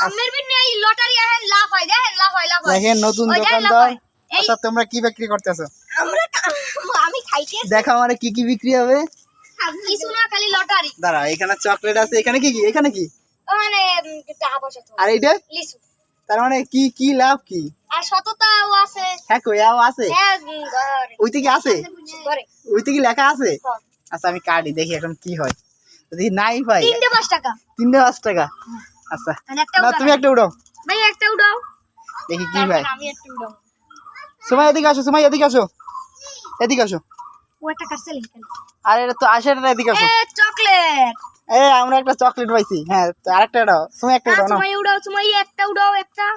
আমের বিন এই লটারি আহেন লাভ হয় লাভ হয় দেখেন নতুন দোকানদার। আচ্ছা তোমরা কি বিক্রি করতেছো? আমি খাইতেছি। দেখো আমারে কি বিক্রি হবে। কিছু না খালি লটারি। দাঁড়া এখানে চকলেট আছে, এখানে কি এখানে কি? মানে টাকা পয়সা তো। আর এইটা লিচু। তার মানে কি লাভ কি? আর সততাও আছে। হ্যাঁ কইয়াও আছে। হ্যাঁ ওইতে কি আছে? ঘরে। ওইতে কি লেখা আছে? আচ্ছা আমি কাটি দেখি এখন কি হয়। যদি নাই পাই 3-5 টাকা। 3-5 টাকা। আচ্ছা না তুমি একটা উড়াও। ভাই একটা উড়াও। দেখি কি ভাই। আমি একটা উড়াও। সময় এদিকে আসো, সময় এদিকে আসো, এদিকে আসো। ও একটা কাটছেল এখানে। আরে এটা তো আসে না, এদিকে আসো। এ চকলেট। আমরা একটা চকলেট পাইছি। হ্যাঁ তো আরেকটা দাও, সময় একটা দাও না। সময় উড়াও, সময় একটা উড়াও একটা।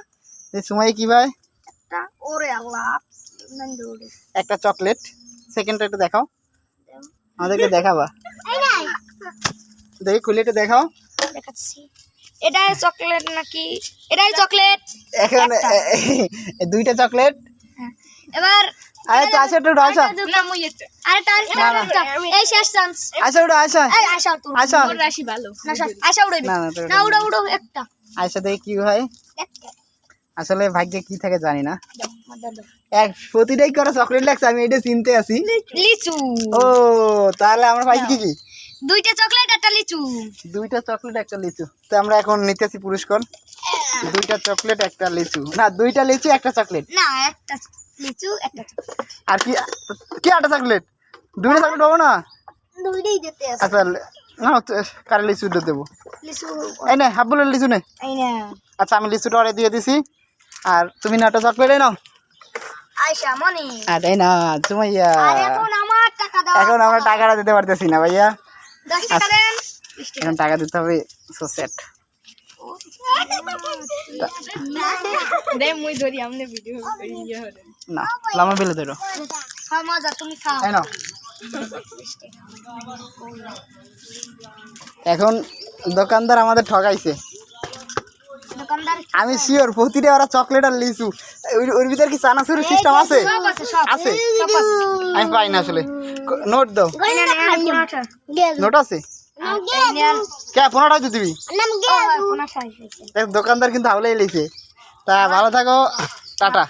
এই সময় কি ভাই? একটা ওরে আল্লাহ নন্দুরে। একটা চকলেট। সেকেন্ডটা একটু দেখাও, আমাদেরকে দেখাবা। এই নাই দেখি খুলে একটু দেখাও। দেখাচ্ছি। এটাই চকলেট নাকি? এটাই চকলেট। এখন দুইটা চকলেট। এবার আরে তো আসো একটু আসো। না মই একটা। আরেকটা এই শেষ চান্স। আসো উড়ো আসো। এই আশা তোর আশা। তোর রাশি ভালো। না আশা উড়াইবি। না, না, তোর না উড়াও উড়াও একটা। আশা দেখি কি হয়। একটা। আসলে ভাগ্যে কি থাকে জানি না। দাও মাদার দাও। এক প্রতিটাই করে চকলেট লাগছে, আমি এটা চিনতে আছি। লিচু। ও তাহলে আমরা পাইছি কি? দুইটা চকলেট একটা লিচু। দুইটা চকলেট একটা লিচু। তো আমরা এখন নিতেছি পুরস্কার। দুইটা চকলেট একটা লিচু, না দুইটা লিচু একটা চকলেট। না একটা লিচু একটা চকলেট। আর কি কি একটা চকলেট? দুইটা চকলেট পাবো না? দুইটাই দিতে আছে। আচ্ছা না কারে লিচু দেবো। লিচু এই নে হাফগুলোর লিচু নে। এই না আচ্ছা আমি লিচুটা অর্ডার দিয়ে দিছি। আর তুমি না একটা চকলেট নাও। আয়শা মনি। আর এই না সুমাইয়া। আর এখন আমার টাকা দাও। এখন আমরা টাকাটা দিতে পারতেছি না ভাইয়া। 10 টাকা দেন। এখন টাকা দিতে হবে। সো সেট দে মুই ধরি আমনে ভিডিও ইয়া হরে। না লামা বেলে ধরো। খাও মজা তুমি খাও। এই নাও। এখন দোকানদার আমাদের ঠকাইছে। দোকানদার আমি শিওর প্রতিটা ওরা চকলেট আর লিচু। ওর ভিতরে কি চানাচুরের সিস্টেম আছে? সব আছে সব আছে? সব আছে। আমি পাই না আসলে। নোট দাও। এই না পুনাটা নোট আছে? গেল কে 15 টাকা দিবি? নাম গেল পুনা খাই দোকানদার কিন্তু হাওলাই লিখে। তা ভালো থাকো, টাটা,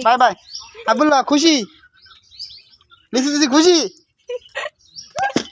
বাই বাই। আব্দুল্লাহ খুশি? লিচু দিদি খুশি?